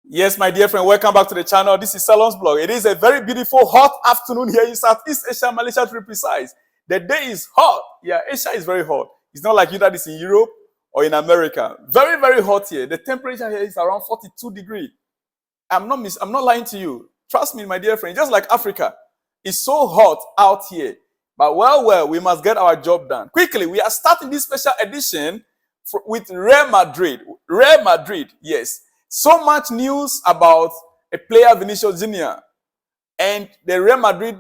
Yes, my dear friend, welcome back to the channel. This is Salon's blog. It is a very beautiful, hot afternoon here in Southeast Asia, Malaysia to be precise. The day is hot. Yeah, Asia is very hot. It's not like you that is in Europe or in America. Very, very hot here. The temperature here is around 42 degrees. I'm not lying to you. Trust me, my dear friend. Just like Africa, it's so hot out here. But well, we must get our job done. Quickly, we are starting this special edition with Real Madrid. Real Madrid, yes. So much news about a player, Vinicius Jr. and the Real Madrid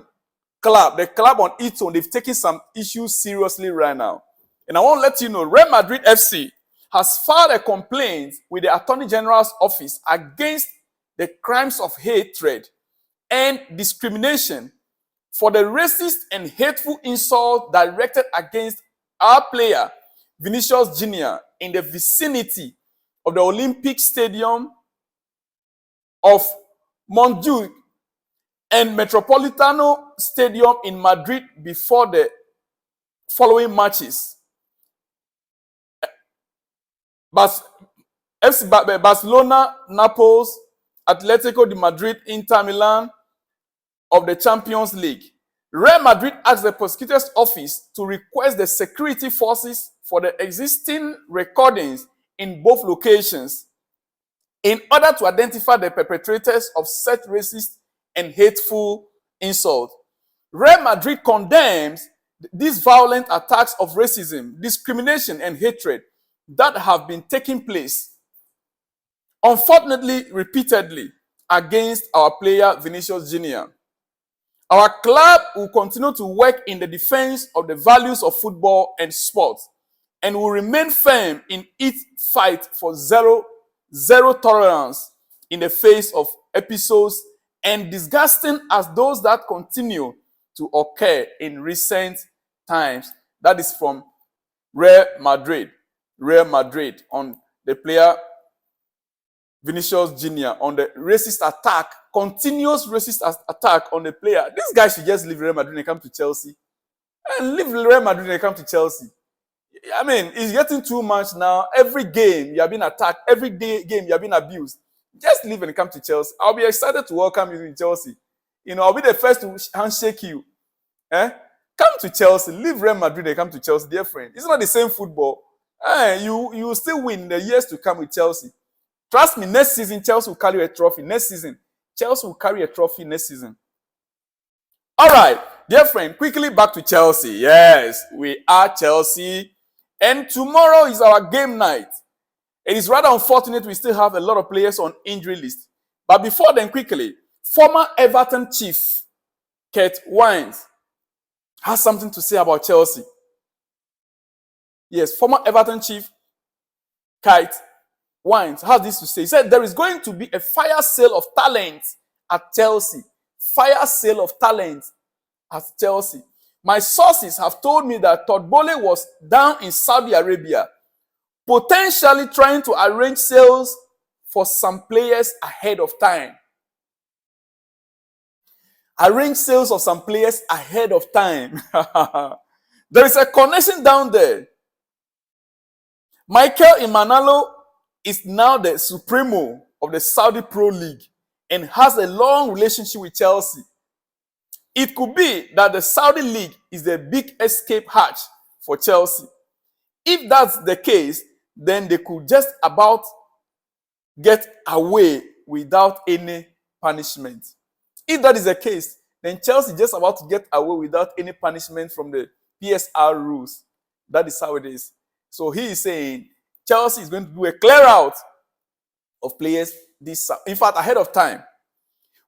club, the club on its own, they've taken some issues seriously right now. And I want to let you know, Real Madrid FC has filed a complaint with the Attorney General's office against the crimes of hatred and discrimination for the racist and hateful insult directed against our player, Vinicius Jr. in the vicinity of the Olympic Stadium of Montjuic and Metropolitano Stadium in Madrid before the following matches. Barcelona, Naples, Atletico de Madrid, Inter Milan of the Champions League. Real Madrid asked the prosecutor's office to request the security forces for the existing recordings in both locations in order to identify the perpetrators of such racist and hateful insult. Real Madrid condemns these violent attacks of racism, discrimination, and hatred that have been taking place, unfortunately, repeatedly, against our player Vinicius Jr. Our club will continue to work in the defense of the values of football and sports, and will remain firm in its fight for zero tolerance in the face of episodes and disgusting as those that continue to occur in recent times. That is from Real Madrid. Real Madrid on the player Vinicius Jr. on the racist attack, continuous racist attack on the player. This guy should just leave Real Madrid and come to Chelsea. And leave Real Madrid and come to Chelsea. I mean, it's getting too much now. Every game you have been attacked. Every game you have been abused. Just leave and come to Chelsea. I'll be excited to welcome you in Chelsea. I'll be the first to handshake you. Come to Chelsea. Leave Real Madrid and come to Chelsea, dear friend. It's not the same football. You will still win in the years to come with Chelsea. Trust me, next season, Chelsea will carry a trophy. Next season, Chelsea will carry a trophy next season. All right, dear friend, quickly back to Chelsea. Yes, we are Chelsea. And tomorrow is our game night. It is rather unfortunate we still have a lot of players on injury list. But before then, quickly, former Everton chief, Kurt Wines, has something to say about Chelsea. Yes, former Everton chief, Kurt Wines, has this to say. He said, there is going to be a fire sale of talent at Chelsea. Fire sale of talent at Chelsea. My sources have told me that Todd Boehly was down in Saudi Arabia, potentially trying to arrange sales for some players ahead of time. Arrange sales of some players ahead of time. There is a connection down there. Michael Imanalo is now the Supremo of the Saudi Pro League and has a long relationship with Chelsea. It could be that the Saudi League is the big escape hatch for Chelsea. If that's the case, then they could just about get away without any punishment. If that is the case, then Chelsea is just about to get away without any punishment from the PSR rules. That is how it is. So he is saying Chelsea is going to do a clear out of players this, in fact, ahead of time.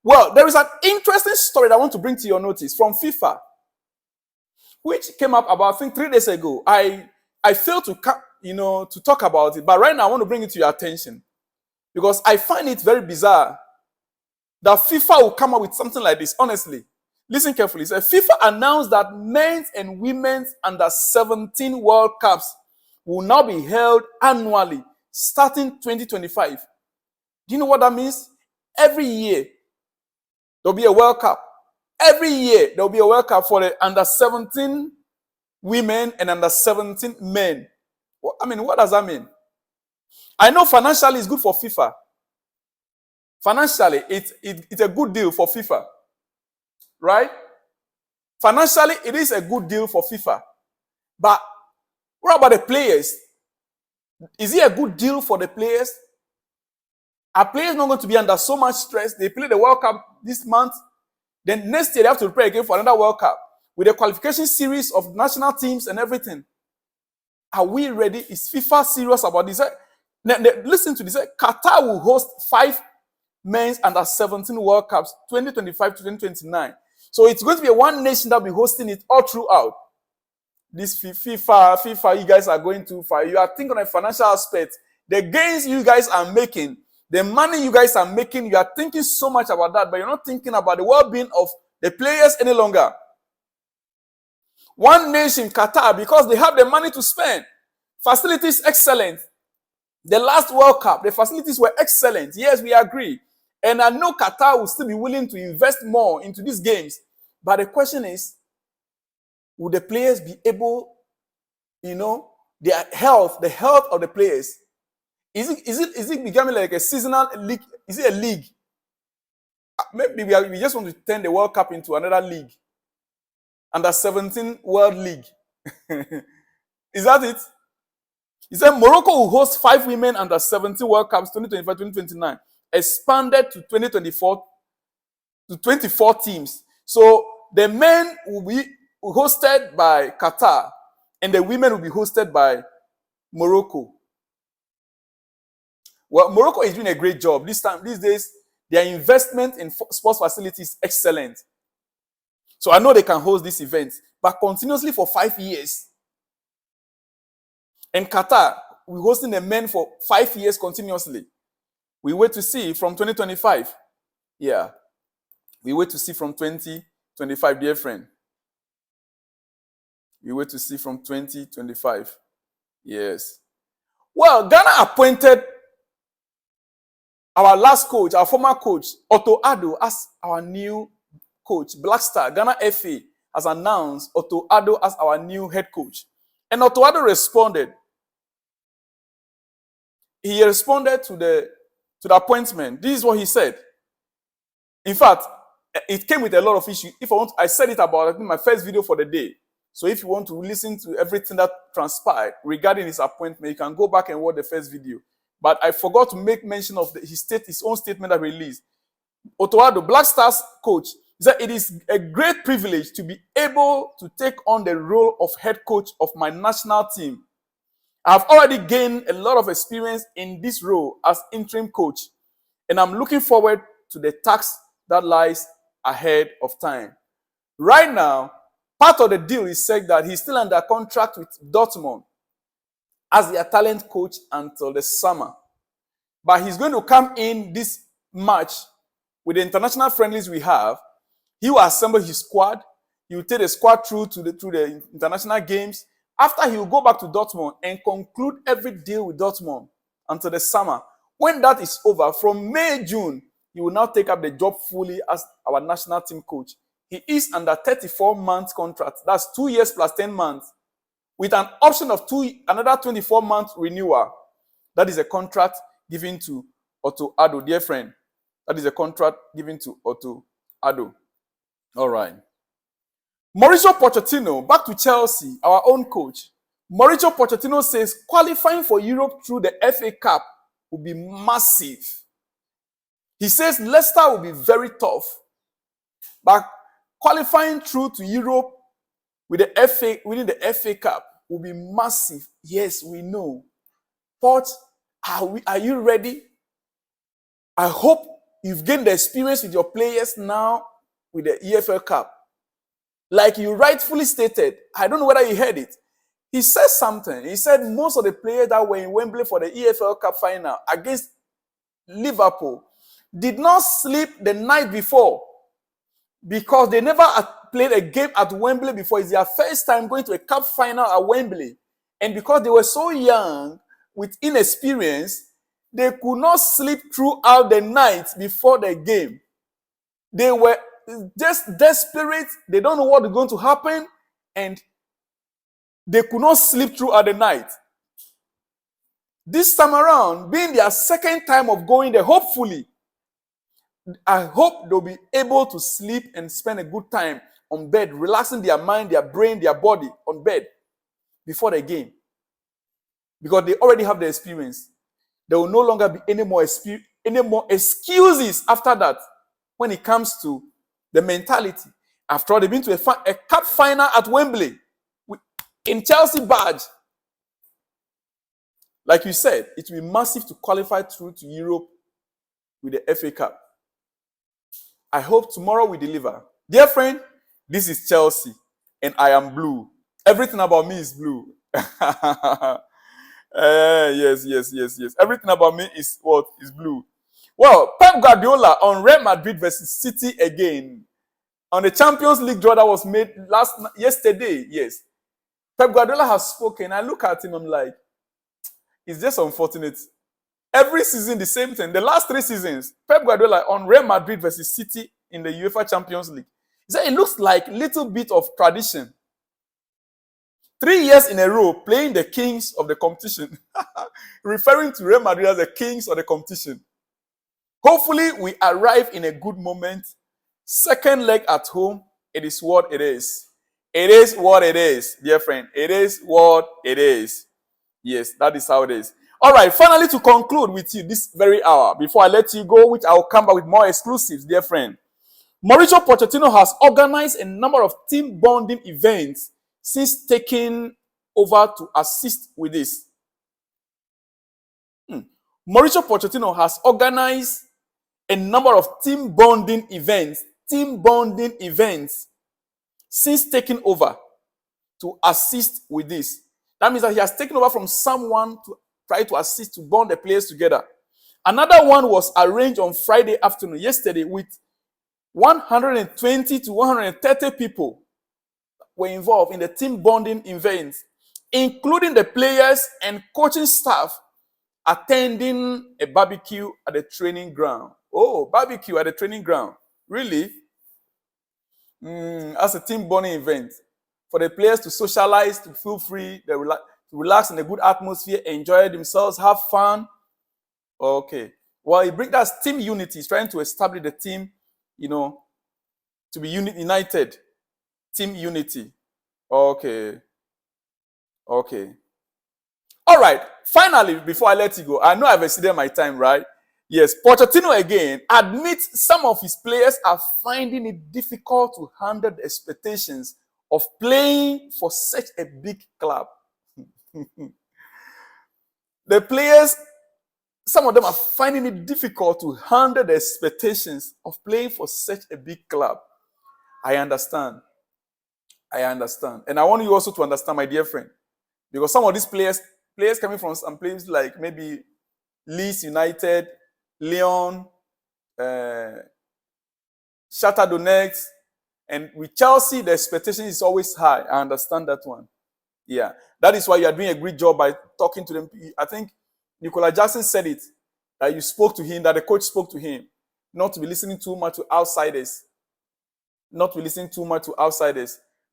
Well, there is an interesting story that I want to bring to your notice from FIFA, which came up about, I think, 3 days ago. I failed to talk about it, but right now I want to bring it to your attention because I find it very bizarre that FIFA will come up with something like this. Honestly, listen carefully. So FIFA announced that men's and women's under-17 World Cups will now be held annually starting 2025. Do you know what that means? Every year, there'll be a World Cup. Every year, there'll be a World Cup for the under-17 women and under-17 men. I mean, what does that mean? I know financially it's good for FIFA. Financially, it's a good deal for FIFA, right? Financially, it is a good deal for FIFA. But what about the players? Is it a good deal for the players? Are players not going to be under so much stress? They play the World Cup this month. Then next year, they have to prepare again for another World Cup with a qualification series of national teams and everything. Are we ready? Is FIFA serious about this? Listen to this. Qatar will host 5 men's under 17 World Cups, 2025 to 2029. So it's going to be one nation that will be hosting it all throughout. This FIFA, you guys are going too far. You are thinking on a financial aspect. The gains you guys are making, the money you guys are making, you are thinking so much about that, but you're not thinking about the well-being of the players any longer. One nation, Qatar, because they have the money to spend. Facilities excellent. The last World Cup, the facilities were excellent. Yes, we agree. And I know Qatar will still be willing to invest more into these games. But the question is, will the players be able, their health, the health of the players? Is it becoming like a seasonal league? Is it a league? Maybe we just want to turn the World Cup into another league. Under 17 World League. Is that it? He said Morocco will host 5 women under 17 World Cups 2025-2029, expanded to 2024 to 24 teams. So the men will be hosted by Qatar and the women will be hosted by Morocco. Well, Morocco is doing a great job. These days, their investment in sports facilities is excellent. So I know they can host this event, but continuously for 5 years. And Qatar, we're hosting the men for 5 years continuously. We wait to see from 2025. Yeah. We wait to see from 2025, dear friend. We wait to see from 2025. Yes. Well, Ghana appointed our last coach, our former coach, Oto Ado, as our new coach. Black Star, Ghana FA, has announced Oto Ado as our new head coach. And Oto Ado responded. He responded to the appointment. This is what he said. In fact, it came with a lot of issues. I said it about, I think, my first video for the day. So if you want to listen to everything that transpired regarding his appointment, you can go back and watch the first video. But I forgot to make mention of his own statement that he released. Oto Ado, Black Stars coach, said it is a great privilege to be able to take on the role of head coach of my national team. I've already gained a lot of experience in this role as interim coach, and I'm looking forward to the task that lies ahead of time. Right now, part of the deal is said that he's still under contract with Dortmund as their talent coach until the summer. But he's going to come in this March with the international friendlies we have. He will assemble his squad. He will take the squad through the international games. After, he will go back to Dortmund and conclude every deal with Dortmund until the summer. When that is over, from May, June, he will now take up the job fully as our national team coach. He is under 34-month contract. That's 2 years plus 10 months. With an option of another 24-month renewal. That is a contract given to Oto Ado, dear friend. That is a contract given to Oto Ado. All right. Mauricio Pochettino, back to Chelsea, our own coach. Mauricio Pochettino says qualifying for Europe through the FA Cup will be massive. He says Leicester will be very tough. But qualifying through to Europe with winning the FA Cup will be massive. Yes, we know. But are you ready? I hope you've gained the experience with your players now with the EFL Cup. Like you rightfully stated, I don't know whether you heard it. He said something. He said most of the players that were in Wembley for the EFL Cup final against Liverpool did not sleep the night before because they never played a game at Wembley before. It's their first time going to a cup final at Wembley. And because they were so young, with inexperience, they could not sleep throughout the night before the game. They were just desperate. They don't know what is going to happen. And they could not sleep throughout the night. This time around, being their second time of going there, hopefully, I hope they'll be able to sleep and spend a good time on bed, relaxing their mind, their brain, their body on bed before the game. Because they already have the experience. There will no longer be any more excuses after that when it comes to the mentality. After all, they've been to a cup final at Wembley in Chelsea badge. Like you said, it will be massive to qualify through to Europe with the FA Cup. I hope tomorrow we deliver. Dear friend, this is Chelsea, and I am blue. Everything about me is blue. Yes. Everything about me is what? Is blue. Well, Pep Guardiola on Real Madrid versus City again. On the Champions League draw that was made yesterday, yes. Pep Guardiola has spoken. I look at him, I'm like, it's just unfortunate. Every season, the same thing. The last 3 seasons, Pep Guardiola on Real Madrid versus City in the UEFA Champions League. He said it looks like a little bit of tradition. 3 years in a row playing the kings of the competition. Referring to Real Madrid as the kings of the competition. Hopefully, we arrive in a good moment. Second leg at home, it is what it is. It is what it is, dear friend. It is what it is. Yes, that is how it is. All right, finally to conclude with you this very hour, before I let you go, which I will come back with more exclusives, dear friend. Mauricio Pochettino has organized a number of team bonding events since taking over to assist with this. Mauricio Pochettino has organized a number of team bonding events since taking over to assist with this. That means that he has taken over from someone to try to assist to bond the players together. Another one was arranged on Friday afternoon, yesterday, with 120 to 130 people were involved in the team bonding events, including the players and coaching staff attending a barbecue at the training ground. Oh, barbecue at the training ground. Really? As a team bonding event. For the players to socialize, to feel free, to relax in a good atmosphere, enjoy themselves, have fun. Okay. Well, it brings us team unity. He's trying to establish the team, to be united. Team unity. Okay. All right. Finally, before I let you go, I know I've exceeded my time, right? Yes, Pochettino again admits some of his players are finding it difficult to handle the expectations of playing for such a big club. The players, some of them are finding it difficult to handle the expectations of playing for such a big club. I understand. And I want you also to understand, my dear friend, because some of these players coming from some places like maybe Leeds United, Lyon, Shakhtar Donetsk, and with Chelsea, the expectation is always high. I understand that one. Yeah. That is why you are doing a great job by talking to them. I think Nicola Jackson said it, that you spoke to him, that the coach spoke to him, not to be listening too much to outsiders.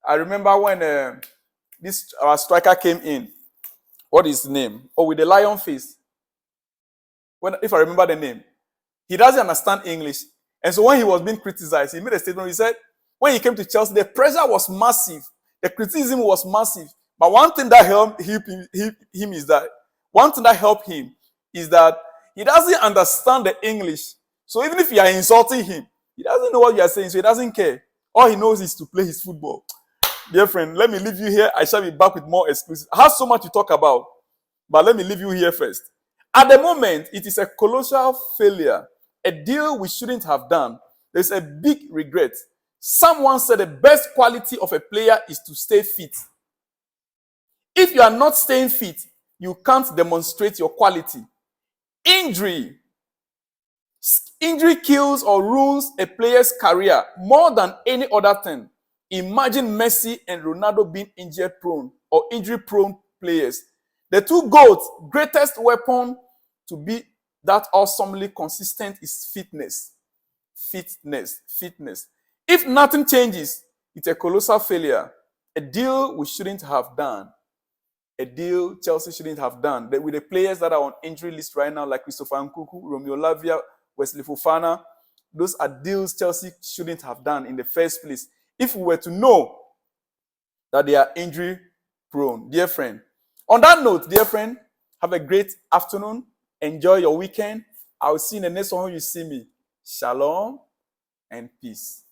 I remember when our striker came in. What is his name? Oh, with the lion face. If I remember the name. He doesn't understand English. And so when he was being criticized, he made a statement. He said, when he came to Chelsea, the pressure was massive. The criticism was massive. But one thing that helped him is that he doesn't understand the English. So even if you are insulting him, he doesn't know what you are saying, so he doesn't care. All he knows is to play his football. Dear friend, let me leave you here. I shall be back with more exclusives. I have so much to talk about, but let me leave you here first. At the moment, it is a colossal failure, a deal we shouldn't have done. There's a big regret. Someone said the best quality of a player is to stay fit. If you are not staying fit, you can't demonstrate your quality. Injury kills or ruins a player's career more than any other thing. Imagine Messi and Ronaldo being injury-prone or injury-prone players. The two GOATs' greatest weapon to be that awesomely consistent is fitness. If nothing changes, it's a colossal failure. A deal we shouldn't have done. A deal Chelsea shouldn't have done. With the players that are on injury list right now, like Christopher Nkunku, Romeo Lavia, Wesley Fofana, those are deals Chelsea shouldn't have done in the first place. If we were to know that they are injury prone, dear friend. On that note, dear friend, have a great afternoon. Enjoy your weekend. I will see you in the next one when you see me. Shalom and peace.